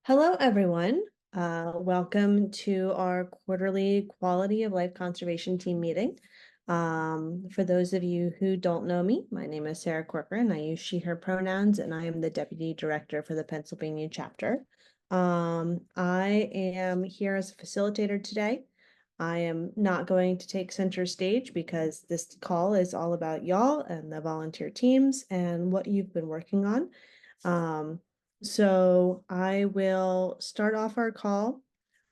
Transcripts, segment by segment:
Hello, everyone. Welcome to our quarterly Quality of Life Conservation Team meeting. For those of you who don't know me, my name is Sarah Corcoran. I use she, her pronouns, and I am the Deputy Director for the Pennsylvania chapter. I am here as a facilitator today. I am not going to take center stage because this call is all about y'all and the volunteer teams and what you've been working on. So I will start off our call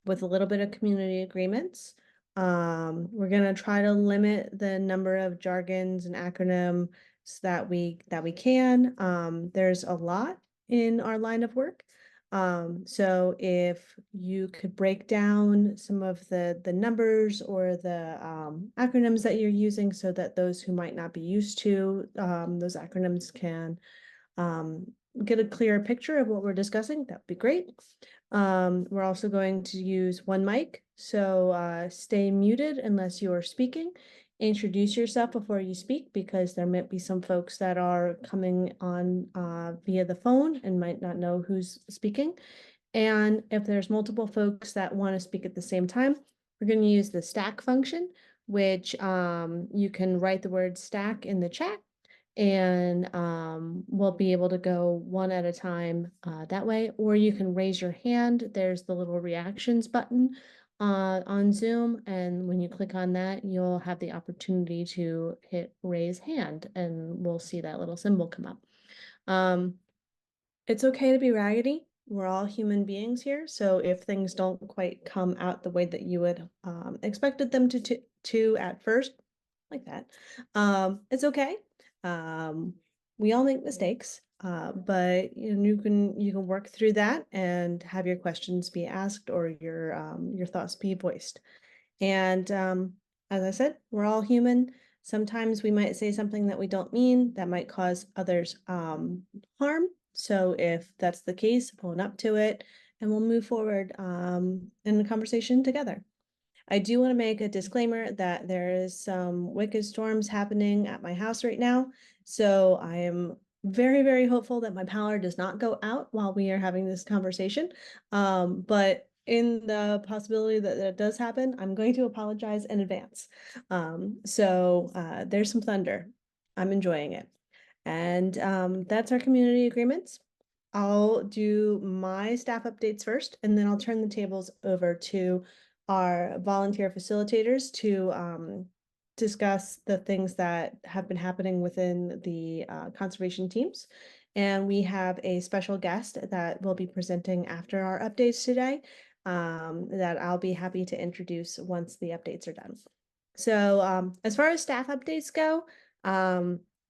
with a little bit of community agreements. We're gonna try to limit the number of jargons and acronyms that we can. There's a lot in our line of work. So if you could break down some of the numbers or the acronyms that you're using so that those who might not be used to those acronyms can get a clearer picture of what we're discussing, that would be great. We're also going to use one mic, so stay muted unless you are speaking. Introduce yourself before you speak because there might be some folks that are coming on via the phone and might not know who's speaking. And if there's multiple folks that want to speak at the same time, we're going to use the stack function, which you can write the word stack in the chat and we'll be able to go one at a time that way, or you can raise your hand. There's the little reactions button on Zoom, and when you click on that, you'll have the opportunity to hit raise hand, and we'll see that little symbol come up. It's okay to be raggedy. We're all human beings here, so if things don't quite come out the way that you would expected them to at first, like that, it's okay. We all make mistakes, but you can work through that and have your questions be asked or your thoughts be voiced. And as I said, we're all human. Sometimes we might say something that we don't mean that might cause others harm. So if that's the case, own up to it, and we'll move forward in the conversation together. I do want to make a disclaimer that there is some wicked storms happening at my house right now. So I am very, very hopeful that my power does not go out while we are having this conversation. But in the possibility that that does happen, I'm going to apologize in advance. There's some thunder. I'm enjoying it. And that's our community agreements. I'll do my staff updates first, and then I'll turn the tables over to our volunteer facilitators to discuss the things that have been happening within the conservation teams. And we have a special guest that will be presenting after our updates today that I'll be happy to introduce once the updates are done. So as far as staff updates go,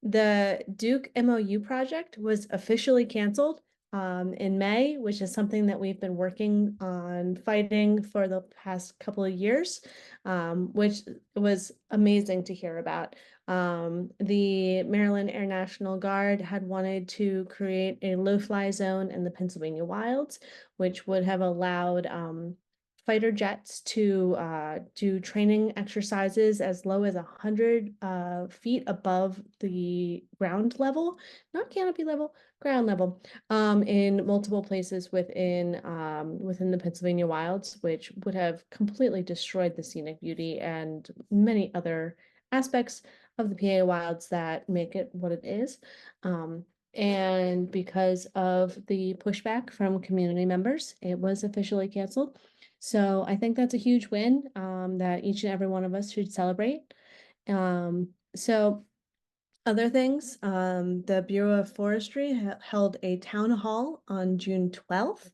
the Duke MOU project was officially canceled in May, which is something that we've been working on fighting for the past couple of years, which was amazing to hear about. The Maryland Air National Guard had wanted to create a low-fly zone in the Pennsylvania wilds, which would have allowed fighter jets to do training exercises as low as 100 feet above the ground level, not canopy level, ground level, in multiple places within the Pennsylvania wilds, which would have completely destroyed the scenic beauty and many other aspects of the PA wilds that make it what it is. And because of the pushback from community members, it was officially canceled. So I think that's a huge win that each and every one of us should celebrate. So other things, the Bureau of Forestry held a town hall on June 12th.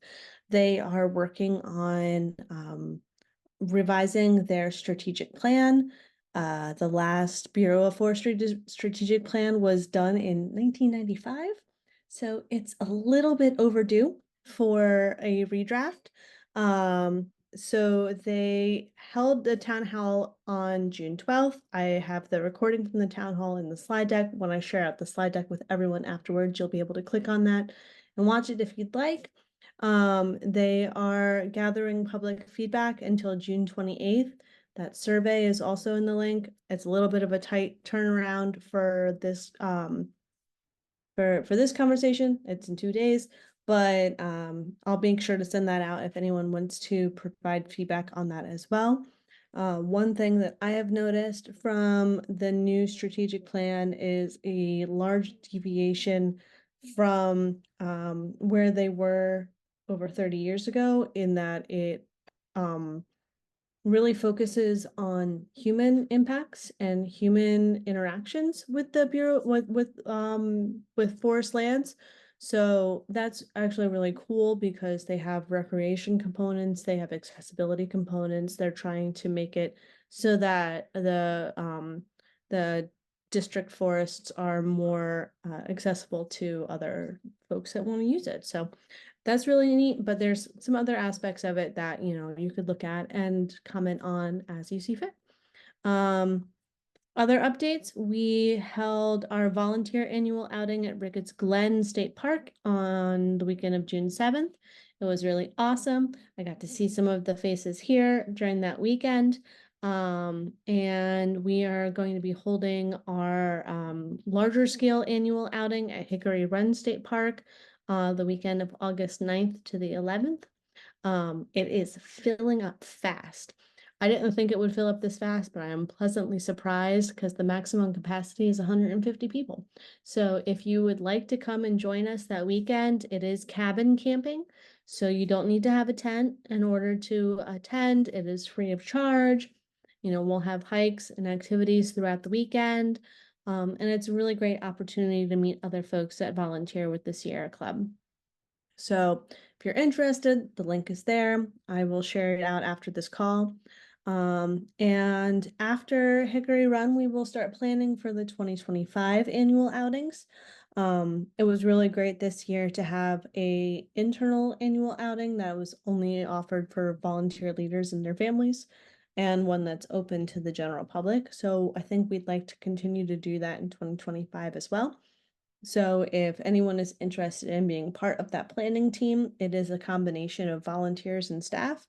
They are working on revising their strategic plan. The last Bureau of Forestry strategic plan was done in 1995. So it's a little bit overdue for a redraft. So they held the town hall on June 12th. I have the recording from the town hall in the slide deck. When I share out the slide deck with everyone afterwards, you'll be able to click on that and watch it if you'd like. They are gathering public feedback until June 28th. That survey is also in the link. It's a little bit of a tight turnaround for this for this conversation. It's in 2 days, but I'll make sure to send that out if anyone wants to provide feedback on that as well. One thing that I have noticed from the new strategic plan is a large deviation from where they were over 30 years ago, in that it really focuses on human impacts and human interactions with the Bureau with forest lands. So that's actually really cool because they have recreation components, they have accessibility components. They're trying to make it so that the district forests are more accessible to other folks that want to use it. So that's really neat, but there's some other aspects of it that, you could look at and comment on as you see fit. Other updates, we held our volunteer annual outing at Ricketts Glen State Park on the weekend of June 7th. It was really awesome. I got to see some of the faces here during that weekend. And we are going to be holding our larger scale annual outing at Hickory Run State Park the weekend of August 9th to the 11th. It is filling up fast. I didn't think it would fill up this fast, but I am pleasantly surprised because the maximum capacity is 150 people. So if you would like to come and join us that weekend, it is cabin camping. So you don't need to have a tent in order to attend. It is free of charge. We'll have hikes and activities throughout the weekend. And it's a really great opportunity to meet other folks that volunteer with the Sierra Club. So if you're interested, the link is there. I will share it out after this call. And after Hickory Run, we will start planning for the 2025 annual outings. It was really great this year to have a internal annual outing that was only offered for volunteer leaders and their families, and one that's open to the general public. So I think we'd like to continue to do that in 2025 as well. So if anyone is interested in being part of that planning team, it is a combination of volunteers and staff.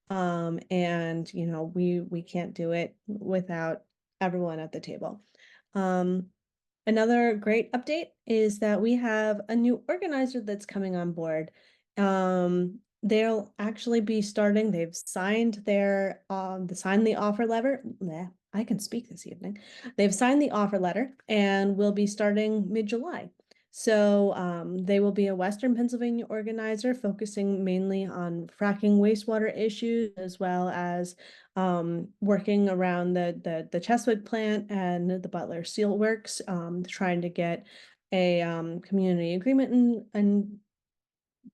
And we can't do it without everyone at the table. Another great update is that we have a new organizer that's coming on board. They'll actually be starting, they've signed the offer letter. Bleh, I can speak this evening. They've signed the offer letter and will be starting mid-July. So they will be a Western Pennsylvania organizer focusing mainly on fracking wastewater issues, as well as working around the Cheswick plant and the Butler Steelworks, trying to get a community agreement and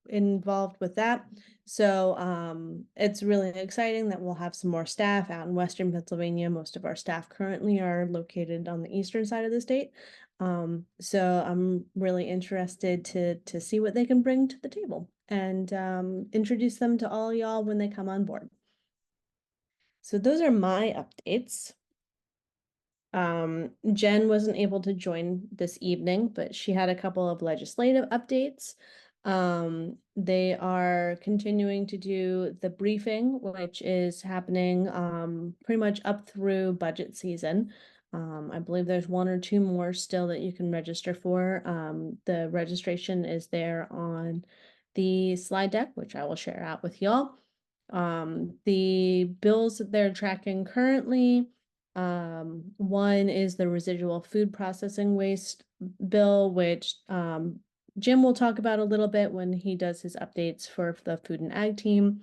involved with that. So it's really exciting that we'll have some more staff out in Western Pennsylvania. Most of our staff currently are located on the eastern side of the state. So I'm really interested to see what they can bring to the table and introduce them to all y'all when they come on board. So those are my updates. Jen wasn't able to join this evening, but she had a couple of legislative updates. They are continuing to do the briefing, which is happening pretty much up through budget season. I believe there's one or two more still that you can register for. The registration is there on the slide deck, which I will share out with y'all. The bills that they're tracking currently, one is the residual food processing waste bill, which Jim will talk about a little bit when he does his updates for the food and ag team.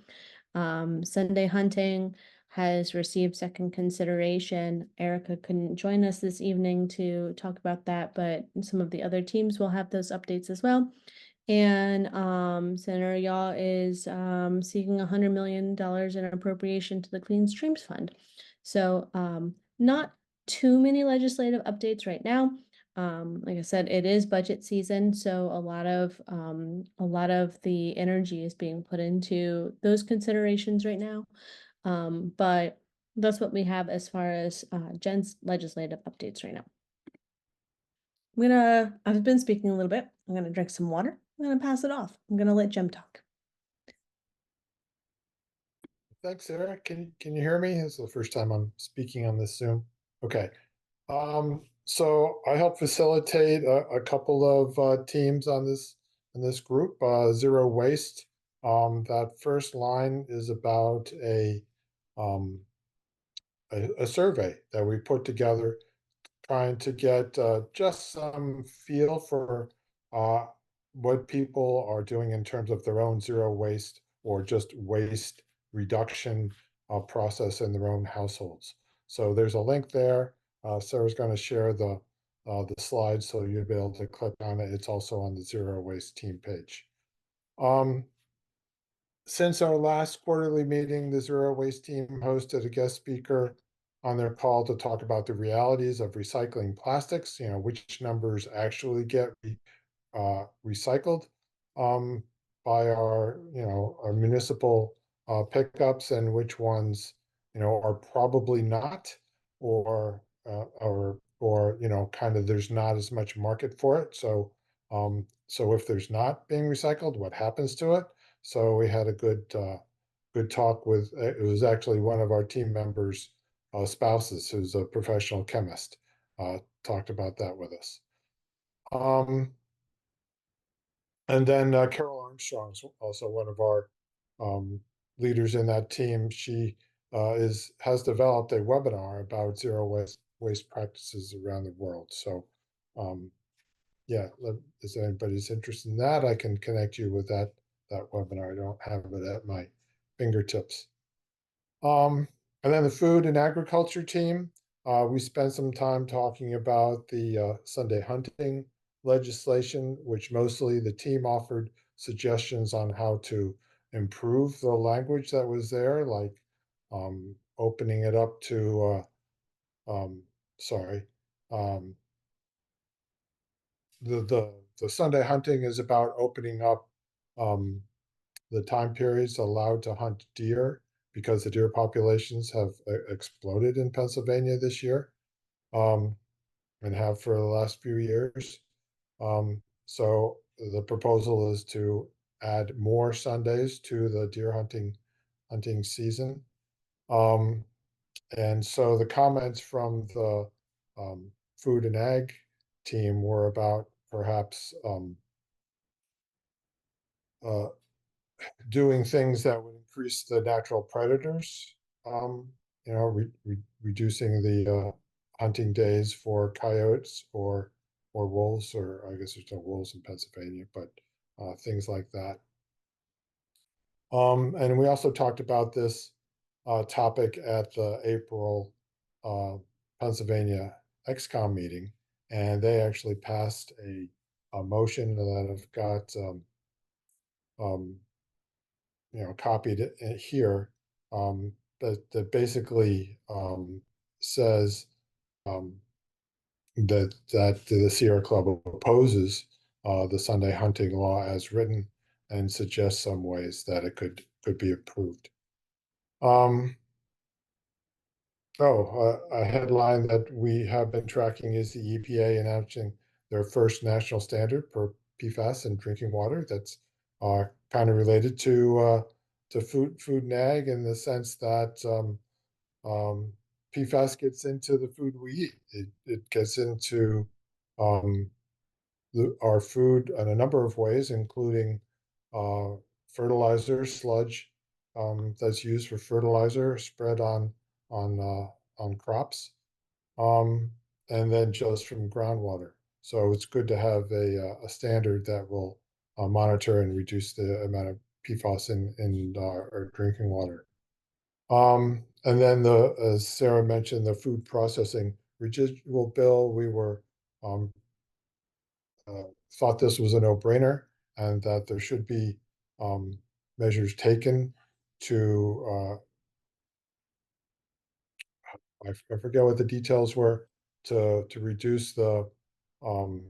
Sunday hunting has received second consideration. Erica couldn't join us this evening to talk about that, but some of the other teams will have those updates as well. And Senator Yaw is seeking $100 million in appropriation to the Clean Streams Fund. So not too many legislative updates right now. Like I said, it is budget season, so a lot of the energy is being put into those considerations right now. But that's what we have as far as Jen's legislative updates right now. I've been speaking a little bit. I'm gonna drink some water. I'm gonna pass it off. I'm gonna let Jim talk. Thanks, Eric. Can you hear me? This is the first time I'm speaking on this Zoom. Okay. So I help facilitate a couple of teams on this in this group, zero waste. That first line is about um, a survey that we put together trying to get just some feel for uh, what people are doing in terms of their own zero waste or just waste reduction process in their own households. So there's a link there. Sarah's going to share the slides, so you'll be able to click on it. It's also on the zero waste team page. Um, since our last quarterly meeting, the Zero Waste team hosted a guest speaker on their call to talk about the realities of recycling plastics, which numbers actually get recycled um, by our municipal pickups, and which ones, are probably not, or kind of there's not as much market for it. So if there's not being recycled, what happens to it? So we had a good talk with, it was actually one of our team members' spouses, who's a professional chemist, talked about that with us. And then Carol Armstrong is also one of our leaders in that team. She has developed a webinar about zero waste practices around the world. So um, yeah, if anybody's interested in that, I can connect you with that webinar. I don't have it at my fingertips. And then the food and agriculture team, we spent some time talking about the Sunday hunting legislation, which mostly the team offered suggestions on how to improve the language that was there, like opening it up to, sorry, um, the Sunday hunting is about opening up um, the time periods allowed to hunt deer, because the deer populations have exploded in Pennsylvania this year, um, and have for the last few years. So the proposal is to add more Sundays to the deer hunting season. Um, and so the comments from the food and ag team were about perhaps uh, doing things that would increase the natural predators, reducing the hunting days for coyotes or wolves, or I guess there's no wolves in Pennsylvania, but things like that. And we also talked about this topic at the April uh, Pennsylvania XCOM meeting, and they actually passed a motion that I've got um, copied it here, that basically says um, that the Sierra Club opposes the Sunday hunting law as written, and suggests some ways that it could be approved. Um, a headline that we have been tracking is the EPA announcing their first national standard for PFAS in drinking water. That's kind of related to food and ag, in the sense that PFAS gets into the food we eat. It gets into um, our food in a number of ways, including uh, fertilizer sludge that's used for fertilizer spread on crops, um, and then just from groundwater. So it's good to have a standard that will monitor and reduce the amount of PFAS in our drinking water. And then as Sarah mentioned, the food processing residual bill, we were um, thought this was a no-brainer, and that there should be um, measures taken to I forget what the details were, to reduce the um,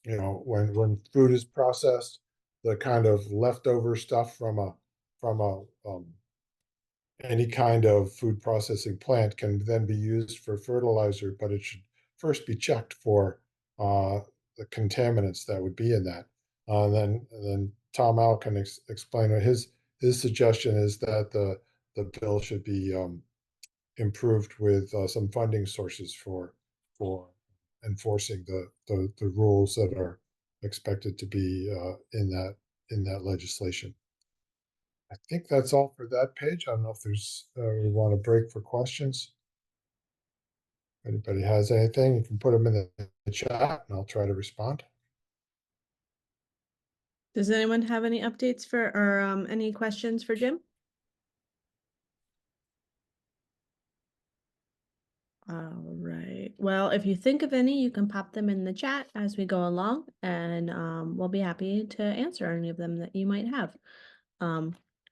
when food is processed, the kind of leftover stuff from a any kind of food processing plant can then be used for fertilizer, but it should first be checked for uh, the contaminants that would be in that. Then Tom Al can explain what his suggestion is, that the bill should be improved with some funding sources for enforcing the rules that are expected to be in that legislation. I think that's all for that page. I don't know if there's we want to break for questions. If anybody has anything, you can put them in the chat, and I'll try to respond. Does anyone have any updates for or any questions for Jim? All right. Well, if you think of any, you can pop them in the chat as we go along, and we'll be happy to answer any of them that you might have.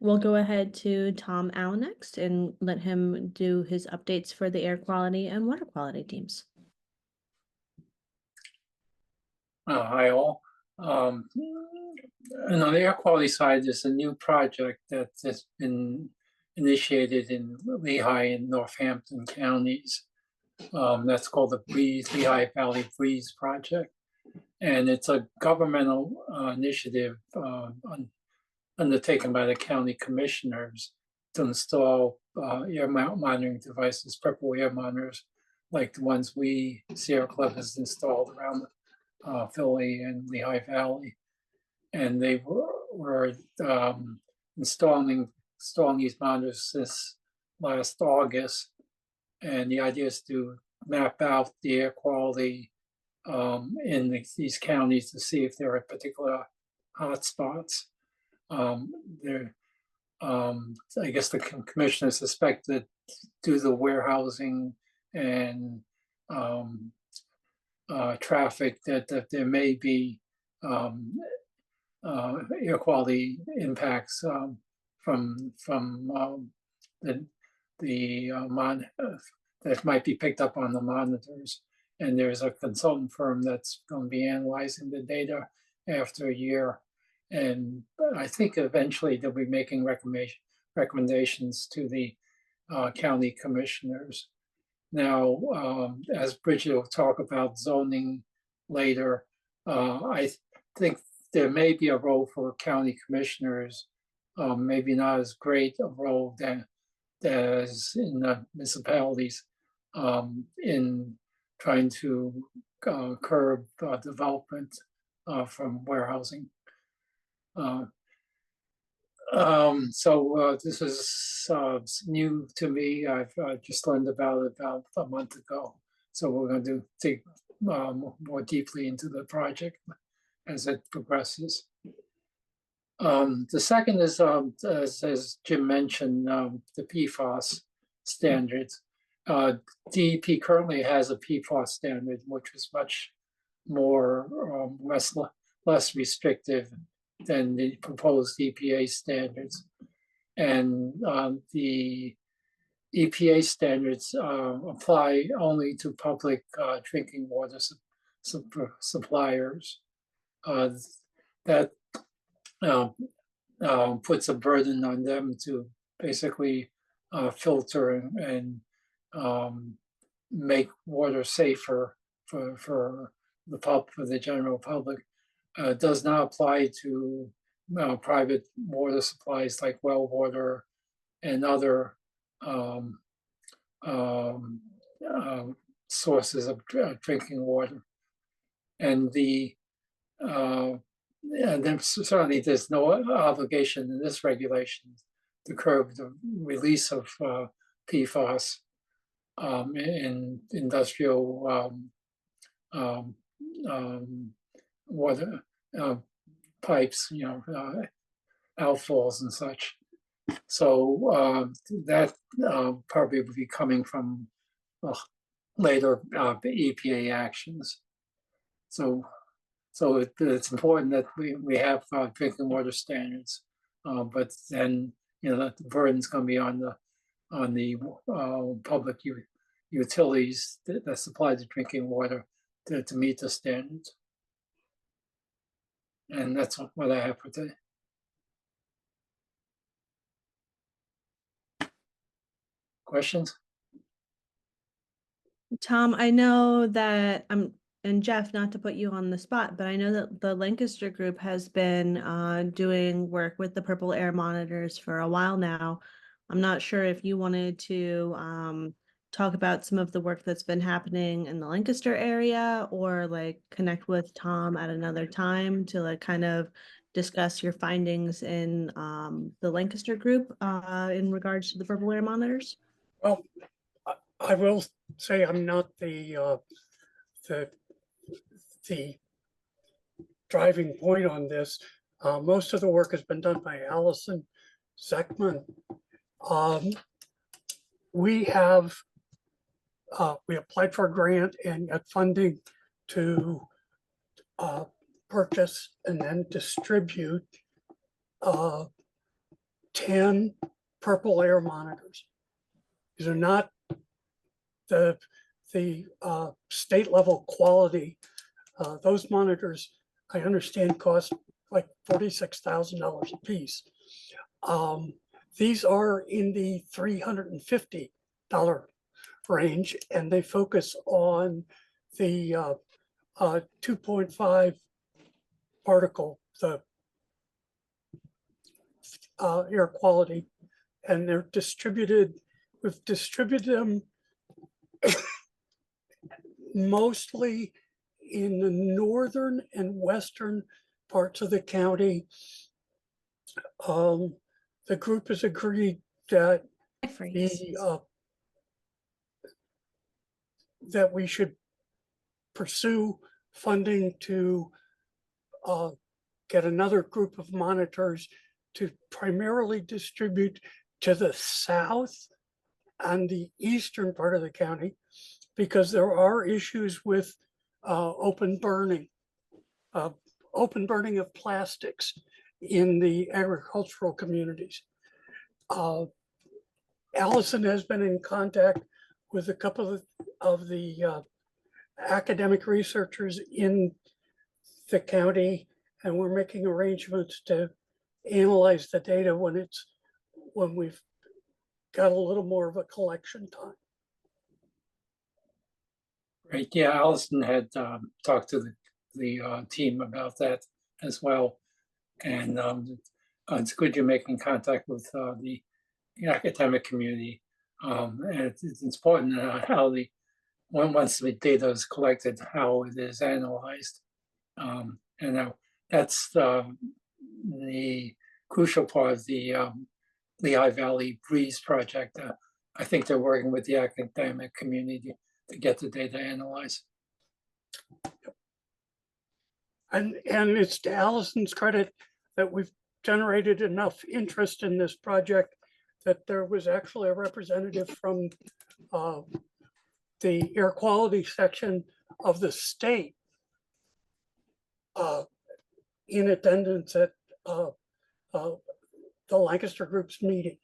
We'll go ahead to Tom Al next and let him do his updates for the air quality and water quality teams. Hi all. And on the air quality side, there's a new project that has been initiated in Lehigh and Northampton counties. That's called the Lehigh Valley Breeze Project. And it's a governmental initiative undertaken by the county commissioners to install air monitoring devices, purple air monitors, like the ones Sierra Club has installed around Philly and Lehigh Valley. And they were installing these monitors since last August. And the idea is to map out the air quality in these counties to see if there are particular hotspots. I guess the commissioners suspect that due to the warehousing and traffic that there may be air quality impacts from that might be picked up on the monitors. And there's a consultant firm that's going to be analyzing the data after a year. And I think eventually they'll be making recommendations to the county commissioners. Now, as Brigitte will talk about zoning later, I think there may be a role for county commissioners, maybe not as great a role as in the municipalities in trying to curb development from warehousing. So this is new to me. I've just learned about it about a month ago. So we're going to dig more deeply into the project as it progresses. The second is, as Jim mentioned, the PFAS standards. DEP currently has a PFAS standard, which is much more less restrictive than the proposed EPA standards. And the EPA standards apply only to public drinking water suppliers. That puts a burden on them to basically filter and make water safer for the general public. Does not apply to private water supplies like well water and other sources of drinking water. And and then certainly there's no obligation in this regulation to curb the release of PFAS in industrial water pipes, outfalls and such. So that probably will be coming from later EPA actions. So it's important that we have drinking water standards, but then that the burden's going to be on the public utilities that supply the drinking water to meet the standards. And that's what I have for today. Questions? Tom, I know that and Jeff, not to put you on the spot, but I know that the Lancaster group has been doing work with the purple air monitors for a while now. I'm not sure if you wanted to talk about some of the work that's been happening in the Lancaster area, or like connect with Tom at another time to like kind of discuss your findings in the Lancaster group in regards to the purple air monitors? Well, I will say I'm not the driving point on this. Most of the work has been done by Allison Zeckman. We applied for a grant and got funding to purchase and then distribute 10 purple air monitors. These are not the state level quality. Those monitors, I understand, cost like $46,000 a piece. These are in the $350 range, and they focus on the 2.5 particle, the air quality, and they're distributed. We've distributed them mostly in the northern and western parts of the county. The group has agreed that that we should pursue funding to get another group of monitors to primarily distribute to the south and the eastern part of the county, because there are issues with open burning of plastics in the agricultural communities. Allison has been in contact with a couple of the academic researchers in the county, and we're making arrangements to analyze the data when we've got a little more of a collection time. Right, yeah, Allison had talked to the team about that as well. And it's good you're making contact with the academic community. And it's important how once the data is collected, how it is analyzed. And now that's the crucial part of the Lehigh Valley Breeze project. I think they're working with the academic community to get the data analyzed. And it's to Allison's credit that we've generated enough interest in this project that there was actually a representative from the air quality section of the state in attendance at the Lancaster group's meeting.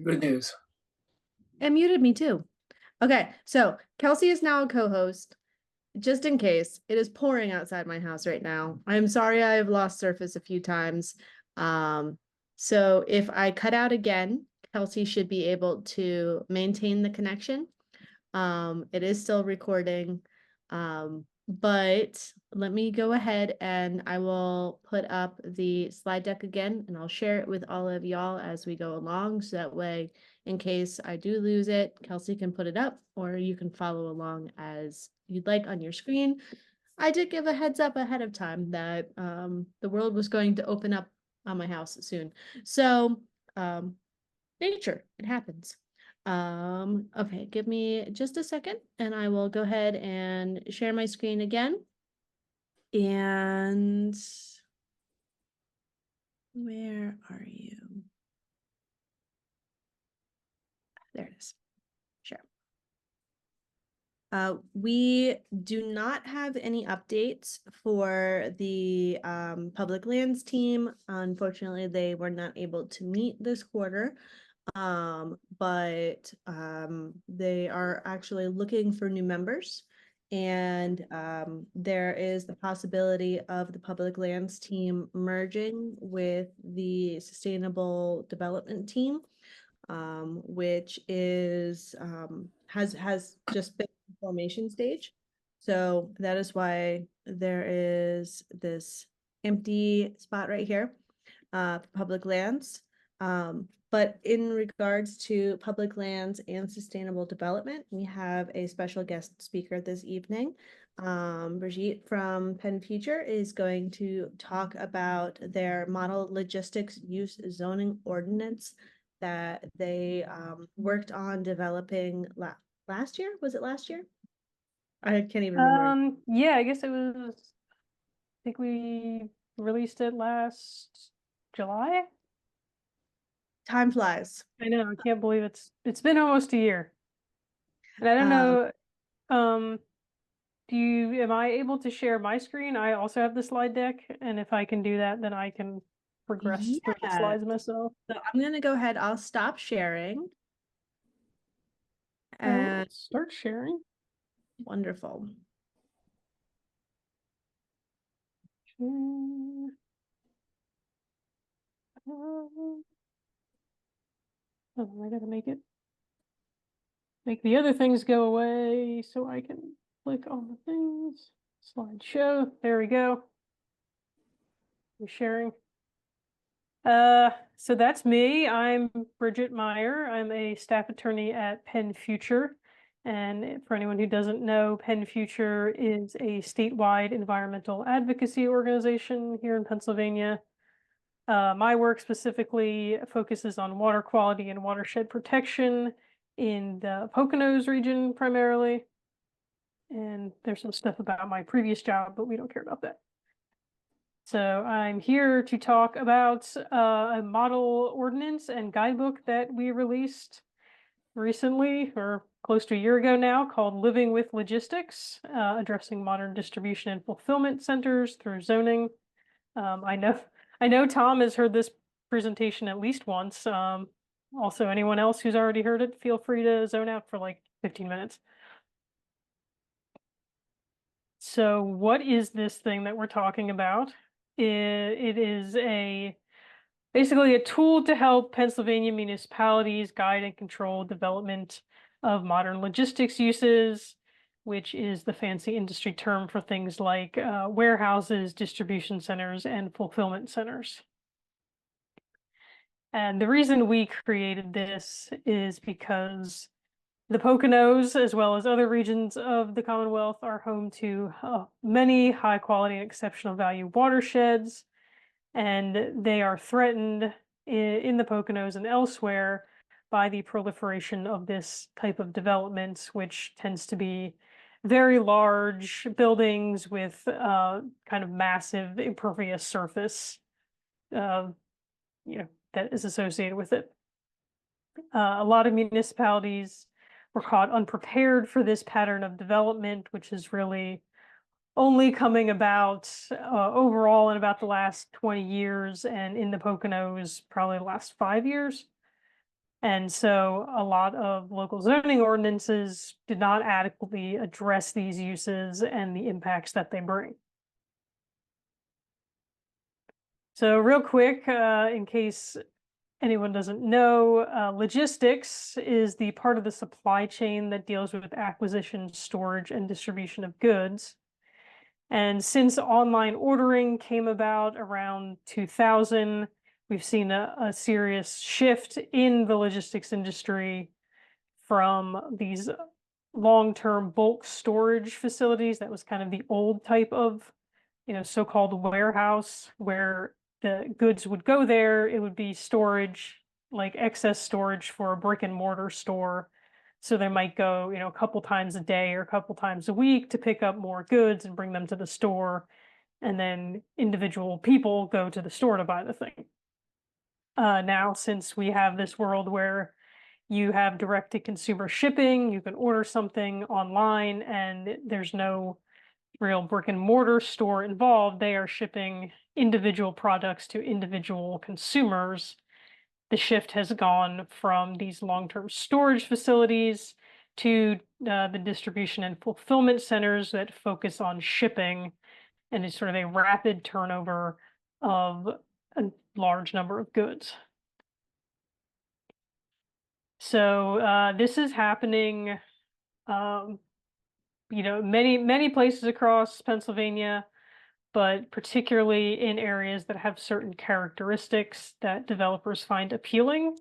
Good news. It muted me too. Okay, so Kelsey is now a co-host. Just in case, it is pouring outside my house right now. I'm sorry I have lost service a few times. So if I cut out again, Kelsey should be able to maintain the connection. It is still recording. But let me go ahead and I will put up the slide deck again, and I'll share it with all of y'all as we go along. So that way, in case I do lose it, Kelsey can put it up, or you can follow along as you'd like on your screen. I did give a heads up ahead of time that the world was going to open up on my house soon. So nature, it happens. Okay, give me just a second and I will go ahead and share my screen again. And where are you? There it is. Sure. We do not have any updates for the public lands team. Unfortunately, they were not able to meet this quarter. But they are actually looking for new members, and there is the possibility of the public lands team merging with the sustainable development team, which is has just been in formation stage. So that is why there is this empty spot right here, for public lands. But in regards to public lands and sustainable development, we have a special guest speaker this evening. Brigitte from PennFuture is going to talk about their model logistics use zoning ordinance that they worked on developing last year. Was it last year? I can't even remember. Yeah, I guess it was, I think we released it last July. Time flies. I know, I can't believe it's been almost a year. And I don't Um, know, am I able to share my screen? I also have the slide deck, and if I can do that, then I can progress through the Yeah. slides myself. So I'm gonna go ahead, I'll stop sharing. And Start sharing. wonderful. Share. Oh, I gotta make the other things go away so I can click on the things. Slideshow, there we go. We're sharing. So that's me. I'm Brigitte Meyer. I'm a staff attorney at PennFuture. And for anyone who doesn't know, PennFuture is a statewide environmental advocacy organization here in Pennsylvania. My work specifically focuses on water quality and watershed protection in the Poconos region primarily. And there's some stuff about my previous job, but we don't care about that. So I'm here to talk about a model ordinance and guidebook that we released recently, or close to a year ago now, called Living with Logistics, addressing modern distribution and fulfillment centers through zoning. I know Tom has heard this presentation at least once. Also, anyone else who's already heard it, feel free to zone out for like 15 minutes. So what is this thing that we're talking about? It is basically a tool to help Pennsylvania municipalities guide and control development of modern logistics uses, which is the fancy industry term for things like warehouses, distribution centers, and fulfillment centers. And the reason we created this is because the Poconos, as well as other regions of the Commonwealth, are home to many high quality and exceptional value watersheds, and they are threatened in the Poconos and elsewhere by the proliferation of this type of development, which tends to be very large buildings with kind of massive impervious surface, that is associated with it. A lot of municipalities were caught unprepared for this pattern of development, which is really only coming about overall in about the last 20 years, and in the Poconos, probably the last 5 years. And so a lot of local zoning ordinances did not adequately address these uses and the impacts that they bring. So real quick, in case anyone doesn't know, logistics is the part of the supply chain that deals with acquisition, storage, and distribution of goods. And since online ordering came about around 2000, we've seen a serious shift in the logistics industry from these long-term bulk storage facilities. That was kind of the old type of, so-called warehouse, where the goods would go there. It would be storage, like excess storage for a brick and mortar store. So they might go, a couple times a day or a couple times a week to pick up more goods and bring them to the store. And then individual people go to the store to buy the thing. Now, since we have this world where you have direct-to-consumer shipping, you can order something online and there's no real brick and mortar store involved. They are shipping individual products to individual consumers. The shift has gone from these long-term storage facilities to the distribution and fulfillment centers that focus on shipping, and it's sort of a rapid turnover of a large number of goods. So this is happening many places across Pennsylvania, but particularly in areas that have certain characteristics that developers find appealing.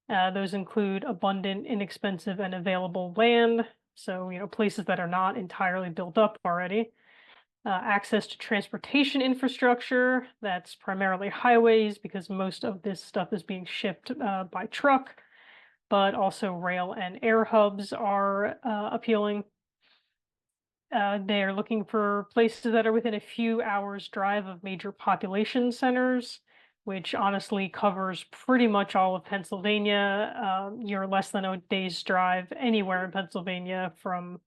Those include abundant, inexpensive, and available land. So, places that are not entirely built up already. Access to transportation infrastructure, that's primarily highways because most of this stuff is being shipped by truck, but also rail and air hubs are appealing. They're looking for places that are within a few hours drive of major population centers, which honestly covers pretty much all of Pennsylvania. You're less than a day's drive anywhere in Pennsylvania from,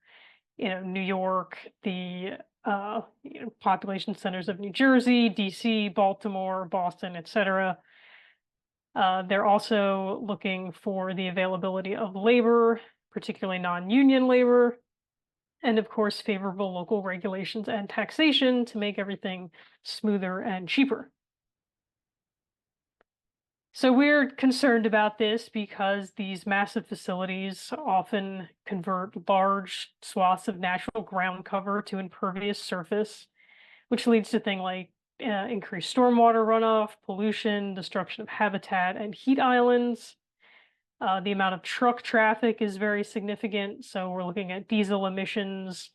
New York, the population centers of New Jersey, DC, Baltimore, Boston, etc. They're also looking for the availability of labor, particularly non-union labor, and of course, favorable local regulations and taxation to make everything smoother and cheaper. So we're concerned about this because these massive facilities often convert large swaths of natural ground cover to impervious surface, which leads to things like increased stormwater runoff, pollution, destruction of habitat, and heat islands. The amount of truck traffic is very significant, so we're looking at diesel emissions,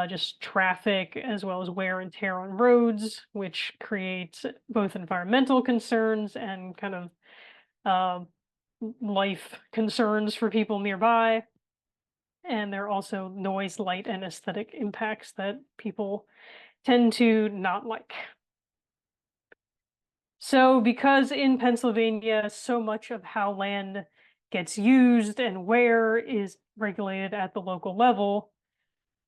just traffic, as well as wear and tear on roads, which creates both environmental concerns and kind of life concerns for people nearby. And there are also noise, light, and aesthetic impacts that people tend to not like. So because in Pennsylvania, so much of how land gets used and where is regulated at the local level,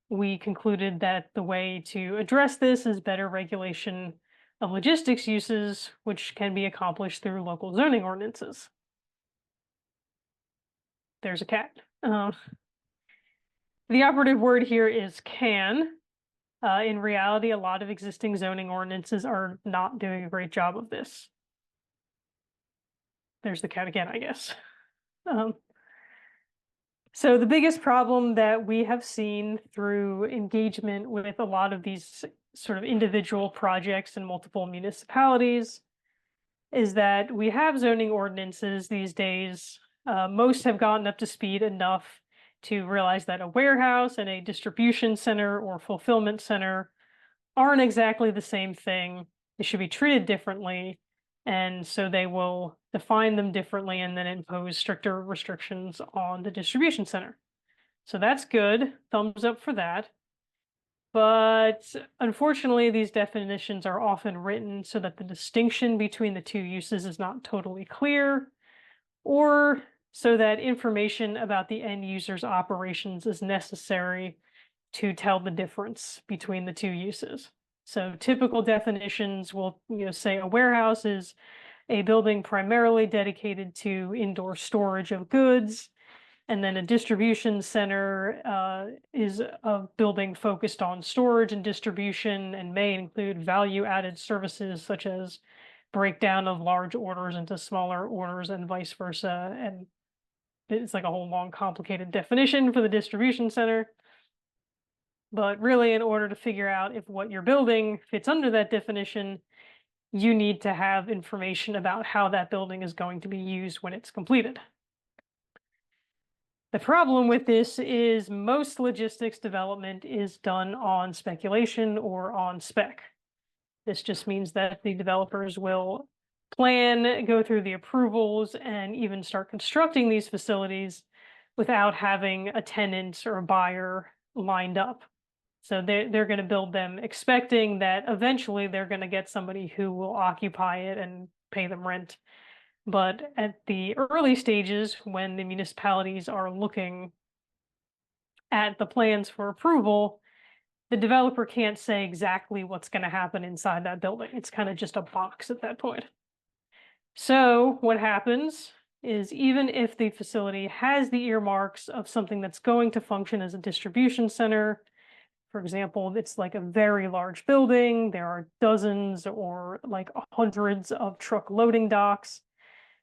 we concluded that the way to address this is better regulation of logistics uses, which can be accomplished through local zoning ordinances. There's a cat. The operative word here is can. In reality, a lot of existing zoning ordinances are not doing a great job of this. There's the cat again, I guess. So the biggest problem that we have seen through engagement with a lot of these sort of individual projects in multiple municipalities is that we have zoning ordinances these days. Most have gotten up to speed enough to realize that a warehouse and a distribution center or fulfillment center aren't exactly the same thing. They should be treated differently. And so they will define them differently and then impose stricter restrictions on the distribution center. So that's good. Thumbs up for that. But unfortunately, these definitions are often written so that the distinction between the two uses is not totally clear, or so that information about the end user's operations is necessary to tell the difference between the two uses. So typical definitions will say a warehouse is a building primarily dedicated to indoor storage of goods, and then a distribution center is a building focused on storage and distribution and may include value-added services such as breakdown of large orders into smaller orders and vice versa. And it's like a whole long complicated definition for the distribution center. But really, in order to figure out if what you're building fits under that definition, you need to have information about how that building is going to be used when it's completed. The problem with this is most logistics development is done on speculation or on spec. This just means that the developers will plan, go through the approvals, and even start constructing these facilities without having a tenant or a buyer lined up. So they're going to build them expecting that eventually they're going to get somebody who will occupy it and pay them rent. But at the early stages, when the municipalities are looking at the plans for approval, the developer can't say exactly what's going to happen inside that building. It's kind of just a box at that point. So what happens is even if the facility has the earmarks of something that's going to function as a distribution center, for example, it's like a very large building, there are dozens or like hundreds of truck loading docks,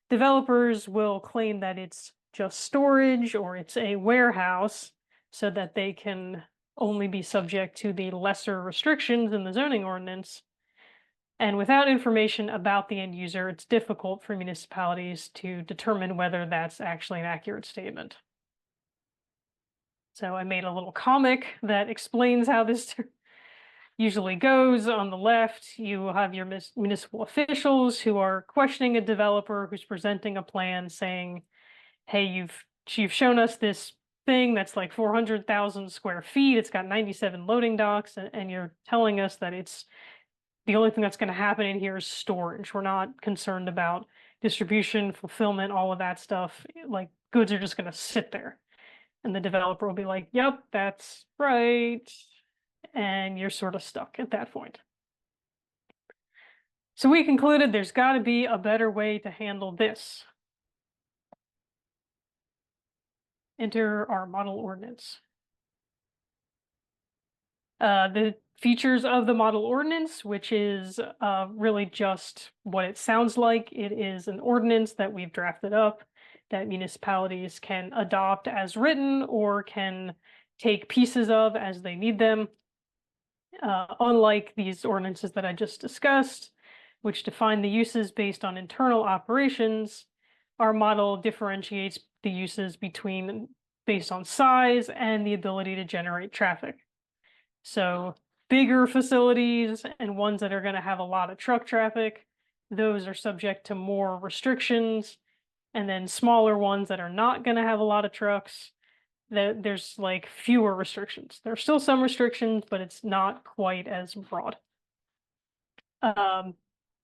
developers will claim that it's just storage or it's a warehouse so that they can only be subject to the lesser restrictions in the zoning ordinance. And without information about the end user, it's difficult for municipalities to determine whether that's actually an accurate statement. So I made a little comic that explains how this usually goes. On the left, you have your municipal officials who are questioning a developer who's presenting a plan saying, hey, you've shown us this thing that's like 400,000 square feet. It's got 97 loading docks, and you're telling us that it's the only thing that's going to happen in here is storage. We're not concerned about distribution, fulfillment, all of that stuff. Like, goods are just going to sit there. And the developer will be like, yep, that's right. And you're sort of stuck at that point. So we concluded there's got to be a better way to handle this. Enter our model ordinance. The features of the model ordinance, which is really just what it sounds like. It is an ordinance that we've drafted up that municipalities can adopt as written or can take pieces of as they need them. Unlike these ordinances that I just discussed, which define the uses based on internal operations, our model differentiates the uses based on size and the ability to generate traffic. So bigger facilities and ones that are going to have a lot of truck traffic, those are subject to more restrictions. And then smaller ones that are not going to have a lot of trucks, there's like fewer restrictions. There are still some restrictions, but it's not quite as broad.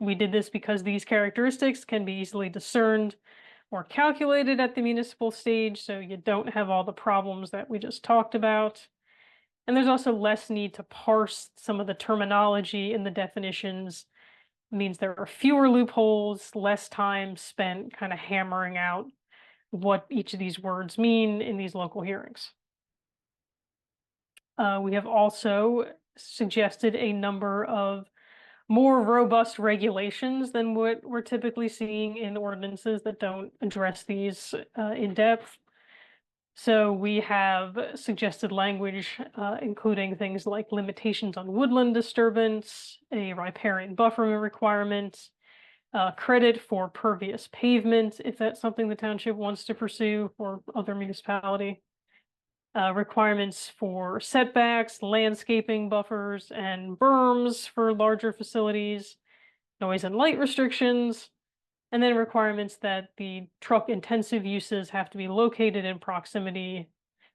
We did this because these characteristics can be easily discerned or calculated at the municipal stage, so you don't have all the problems that we just talked about. And there's also less need to parse some of the terminology in the definitions. It means there are fewer loopholes, less time spent kind of hammering out what each of these words mean in these local hearings. We have also suggested a number of more robust regulations than what we're typically seeing in ordinances that don't address these in depth. So we have suggested language, including things like limitations on woodland disturbance, a riparian buffer requirement, credit for pervious pavement, if that's something the township wants to pursue or other municipality, requirements for setbacks, landscaping buffers, and berms for larger facilities, noise and light restrictions, and then requirements that the truck intensive uses have to be located in proximity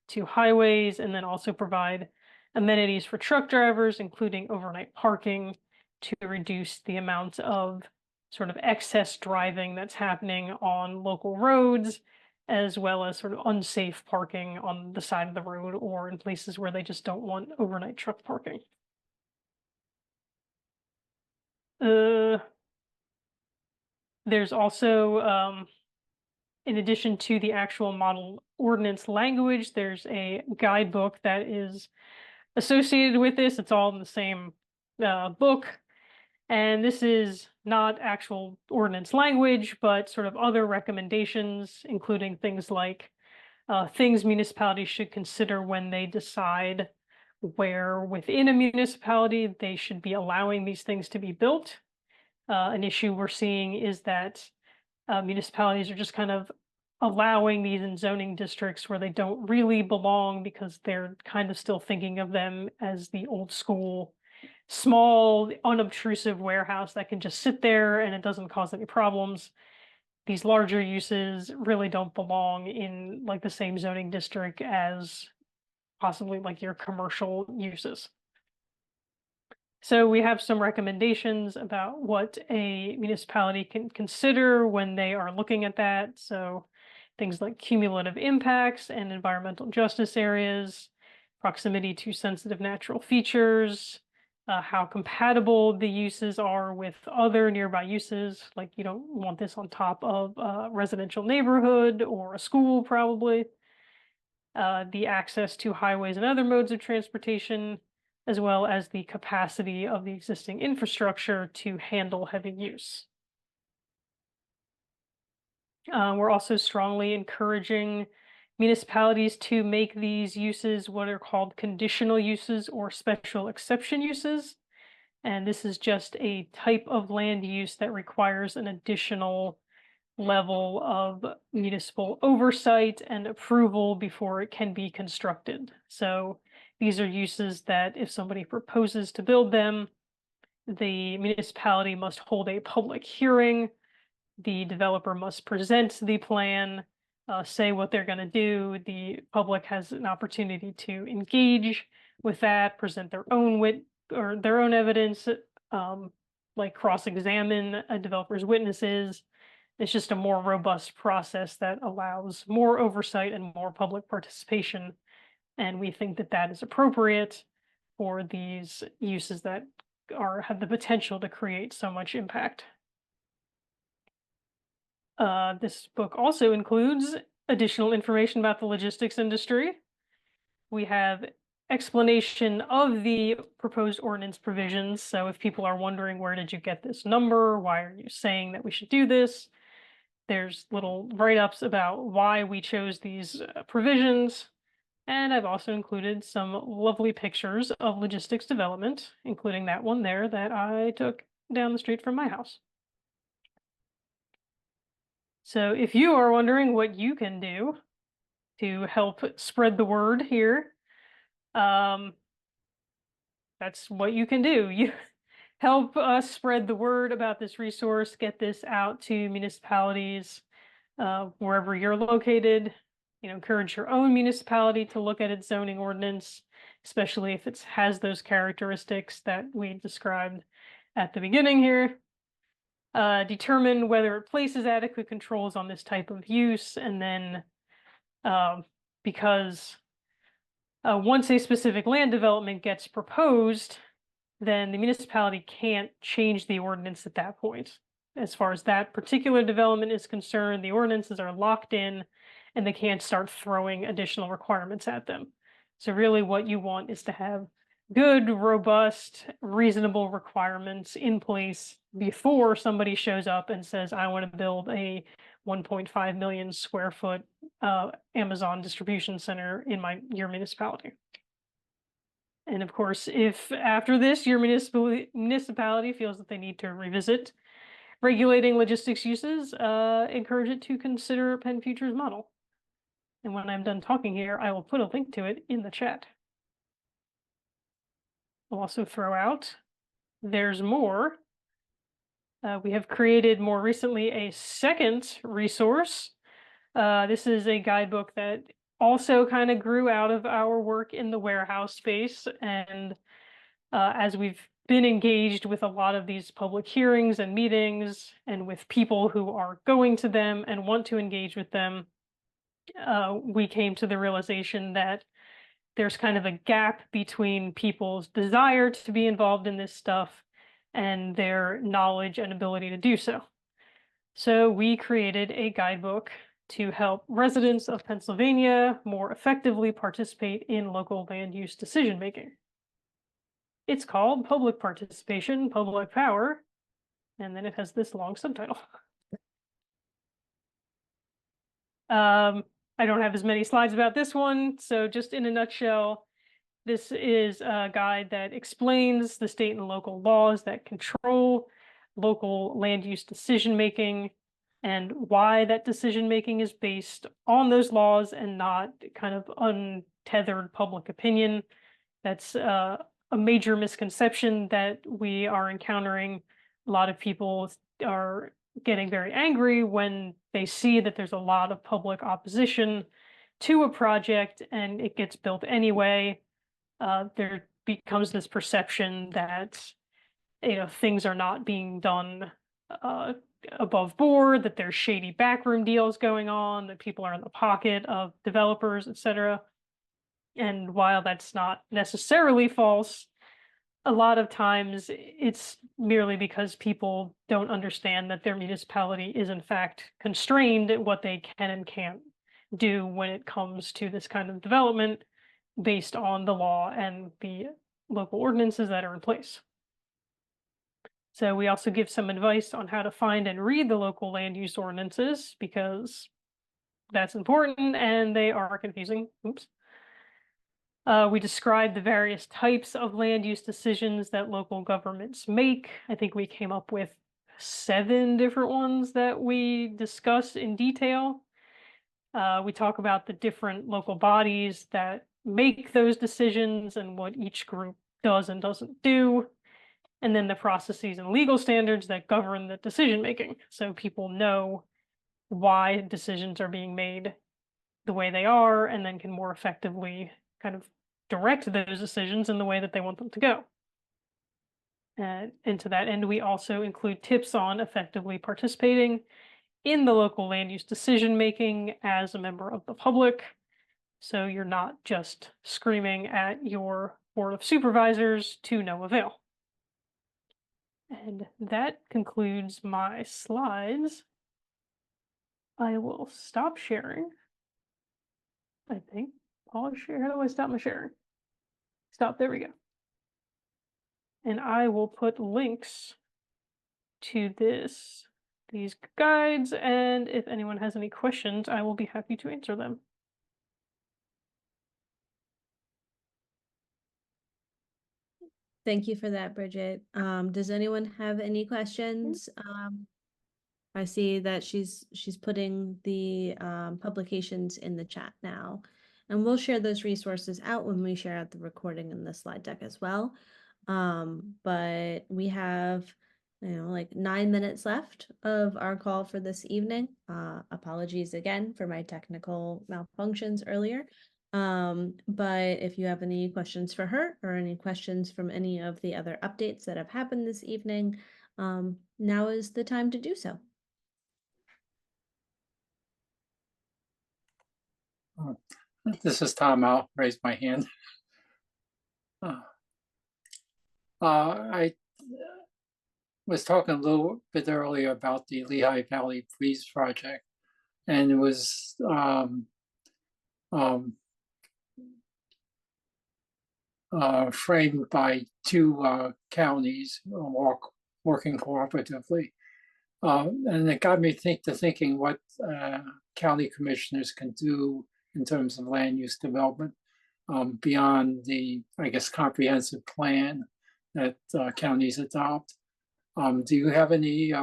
to highways, and then also provide amenities for truck drivers, including overnight parking, to reduce the amount of sort of excess driving that's happening on local roads, as well as sort of unsafe parking on the side of the road or in places where they just don't want overnight truck parking. There's also, in addition to the actual model ordinance language, there's a guidebook that is associated with this. It's all in the same book. And this is not actual ordinance language, but sort of other recommendations, including things like things municipalities should consider when they decide where within a municipality they should be allowing these things to be built. An issue we're seeing is that municipalities are just kind of allowing these in zoning districts where they don't really belong because they're kind of still thinking of them as the old school, small, unobtrusive warehouse that can just sit there and it doesn't cause any problems. These larger uses really don't belong in like the same zoning district as possibly like your commercial uses. So we have some recommendations about what a municipality can consider when they are looking at that. So things like cumulative impacts and environmental justice areas, proximity to sensitive natural features, how compatible the uses are with other nearby uses. Like you don't want this on top of a residential neighborhood or a school probably. The access to highways and other modes of transportation, as well as the capacity of the existing infrastructure to handle heavy use. We're also strongly encouraging municipalities to make these uses what are called conditional uses or special exception uses. And this is just a type of land use that requires an additional level of municipal oversight and approval before it can be constructed. So these are uses that if somebody proposes to build them, the municipality must hold a public hearing. The developer must present the plan, say what they're going to do. The public has an opportunity to engage with that, present their own their own evidence, like cross-examine a developer's witnesses. It's just a more robust process that allows more oversight and more public participation. And we think that that is appropriate for these uses that have the potential to create so much impact. This book also includes additional information about the logistics industry. We have explanation of the proposed ordinance provisions. So if people are wondering, where did you get this number? Why are you saying that we should do this? There's little write-ups about why we chose these provisions. And I've also included some lovely pictures of logistics development, including that one there that I took down the street from my house. So if you are wondering what you can do to help spread the word here, that's what you can do. You help us spread the word about this resource, get this out to municipalities wherever you're located. Encourage your own municipality to look at its zoning ordinance, especially if it has those characteristics that we described at the beginning here. Determine whether it places adequate controls on this type of use, and then because once a specific land development gets proposed, then the municipality can't change the ordinance at that point. As far as that particular development is concerned, the ordinances are locked in and they can't start throwing additional requirements at them. So really what you want is to have good, robust, reasonable requirements in place before somebody shows up and says, I want to build a 1.5 million square foot Amazon distribution center in your municipality. And of course, if after this your municipality feels that they need to revisit regulating logistics uses, encourage it to consider PennFuture's model. And when I'm done talking here, I will put a link to it in the chat. I'll also throw out, there's more. We have created more recently a second resource. This is a guidebook that also kind of grew out of our work in the warehouse space. And as we've been engaged with a lot of these public hearings and meetings, and with people who are going to them and want to engage with them, we came to the realization that there's kind of a gap between people's desire to be involved in this stuff and their knowledge and ability to do so. So we created a guidebook to help residents of Pennsylvania more effectively participate in local land use decision-making. It's called Public Participation, Public Power, and then it has this long subtitle. I don't have as many slides about this one, so just in a nutshell, this is a guide that explains the state and local laws that control local land use decision-making and why that decision-making is based on those laws and not kind of untethered public opinion. That's a major misconception that we are encountering. A lot of people are getting very angry when they see that there's a lot of public opposition to a project and it gets built anyway. There becomes this perception that things are not being done above board, that there's shady backroom deals going on, that people are in the pocket of developers, etc. And while that's not necessarily false, a lot of times it's merely because people don't understand that their municipality is in fact constrained at what they can and can't do when it comes to this kind of development based on the law and the local ordinances that are in place. So we also give some advice on how to find and read the local land use ordinances, because that's important, and they are confusing. Oops. We described the various types of land use decisions that local governments make. I think we came up with 7 different ones that we discuss in detail. We talk about the different local bodies that make those decisions and what each group does and doesn't do, and then the processes and legal standards that govern the decision making, so people know why decisions are being made the way they are, and then can more effectively kind of direct those decisions in the way that they want them to go. And to that end, we also include tips on effectively participating in the local land use decision making as a member of the public. So you're not just screaming at your board of supervisors to no avail. And that concludes my slides. I will stop sharing. I think I'll share. How do I stop my sharing? Stop. There we go. And I will put links to these guides, and if anyone has any questions, I will be happy to answer them. Thank you for that, Bridget. Does anyone have any questions? I see that she's putting the publications in the chat now, and we'll share those resources out when we share out the recording in the slide deck as well. But we have, like 9 minutes left of our call for this evening. Apologies again for my technical malfunctions earlier. But if you have any questions for her or any questions from any of the other updates that have happened this evening, now is the time to do so. This is Tom. I'll raise my hand. I was talking a little bit earlier about the Lehigh Valley Freeze Project, and it was framed by 2 counties working cooperatively. And it got me thinking what county commissioners can do in terms of land use development beyond the, I guess, comprehensive plan that counties adopt. Do you have any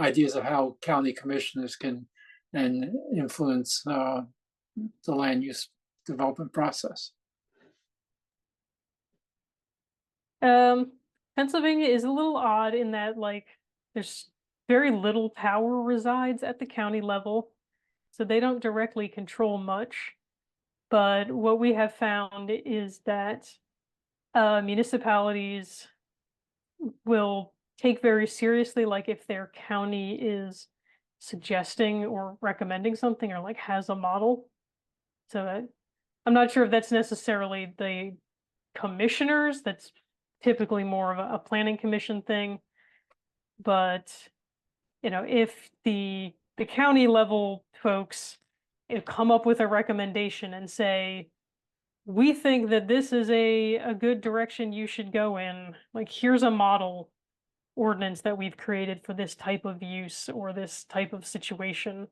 ideas of how county commissioners can influence the land use development process? Pennsylvania is a little odd in that, like, there's very little power resides at the county level, so they don't directly control much. But what we have found is that municipalities will take very seriously, like if their county is suggesting or recommending something, or like has a model. So I'm not sure if that's necessarily the commissioners. That's typically more of a planning commission thing. But if the county level folks come up with a recommendation and say, we think that this is a good direction you should go in, like, here's a model ordinance that we've created for this type of use or this type of situation,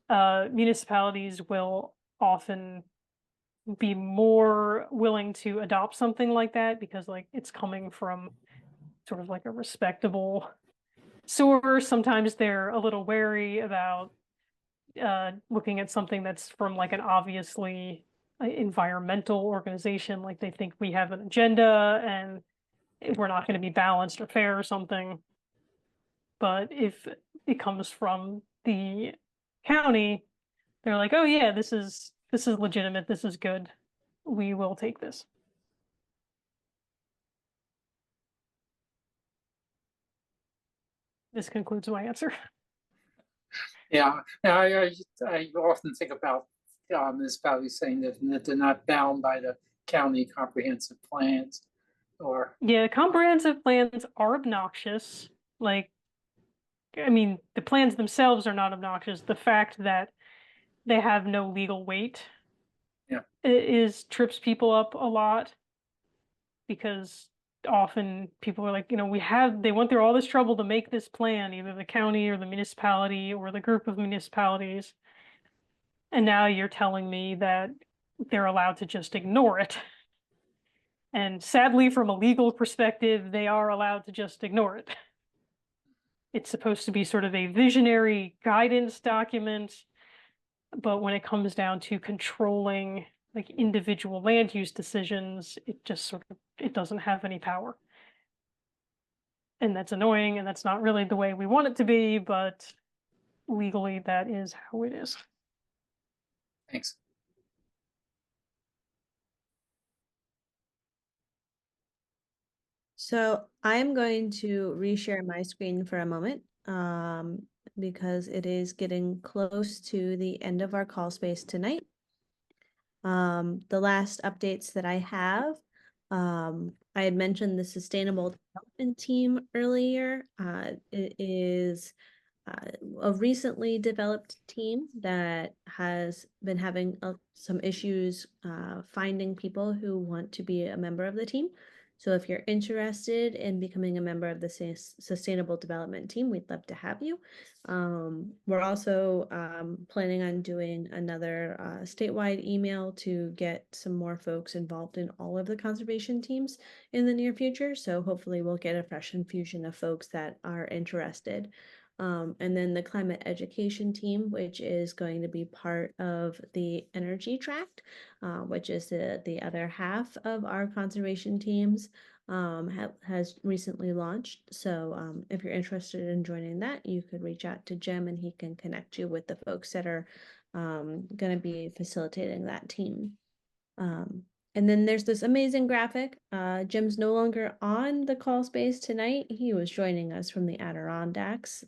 municipalities will often be more willing to adopt something like that because, like, it's coming from sort of like a respectable source. Sometimes they're a little wary about looking at something that's from like an obviously environmental organization, like they think we have an agenda and we're not going to be balanced or fair or something. But if it comes from the county, they're like, oh yeah, this is legitimate, this is good, we will take this. This concludes my answer. Yeah, I often think about municipalities saying that they're not bound by the county comprehensive plans, or yeah, comprehensive plans are obnoxious. Like, I mean, the plans themselves are not obnoxious. The fact that they have no legal weight, yeah, trips people up a lot, because often people are like, they went through all this trouble to make this plan, either the county or the municipality or the group of municipalities. And now you're telling me that they're allowed to just ignore it. And sadly, from a legal perspective, they are allowed to just ignore it. It's supposed to be sort of a visionary guidance document, but when it comes down to controlling like individual land use decisions, it just it doesn't have any power. And that's annoying, and that's not really the way we want it to be, but legally that is how it is. Thanks. So I'm going to reshare my screen for a moment because it is getting close to the end of our call space tonight. The last updates that I have, I had mentioned the Sustainable Development Team earlier. It is a recently developed team that has been having some issues finding people who want to be a member of the team. So if you're interested in becoming a member of the Sustainable Development Team, we'd love to have you. We're also planning on doing another statewide email to get some more folks involved in all of the conservation teams in the near future. So hopefully we'll get a fresh infusion of folks that are interested. And then the climate education team, which is going to be part of the energy tract, which is the other half of our conservation teams, has recently launched. So if you're interested in joining that, you could reach out to Jim and he can connect you with the folks that are going to be facilitating that team. And then there's this amazing graphic. Jim's no longer on the call space tonight. He was joining us from the Adirondacks,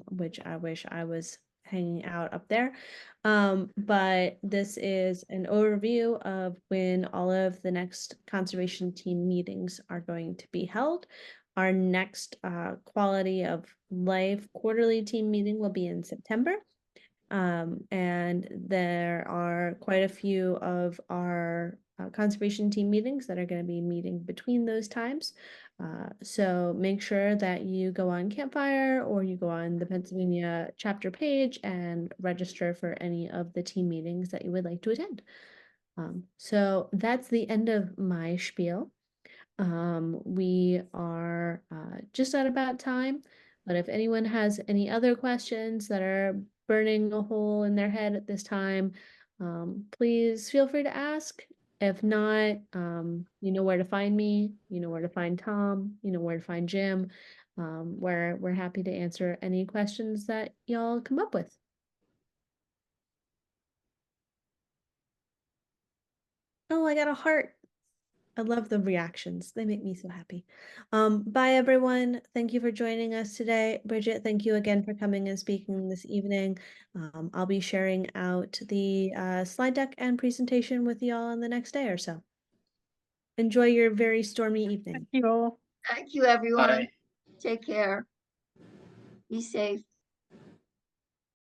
which I wish I was hanging out up there. But this is an overview of when all of the next conservation team meetings are going to be held. Our next quality of life quarterly team meeting will be in September. And there are quite a few of our conservation team meetings that are going to be meeting between those times. So make sure that you go on Campfire or you go on the Pennsylvania chapter page and register for any of the team meetings that you would like to attend. So that's the end of my spiel. We are just at about time, but if anyone has any other questions that are burning a hole in their head at this time, please feel free to ask. If not, you know where to find me, you know where to find Tom, you know where to find Jim. We're happy to answer any questions that y'all come up with. Oh, I got a heart. I love the reactions. They make me so happy. Bye, everyone. Thank you for joining us today. Bridget, thank you again for coming and speaking this evening. I'll be sharing out the slide deck and presentation with y'all in the next day or so. Enjoy your very stormy evening. Thank you all. Thank you, everyone. Bye. Take care. Be safe.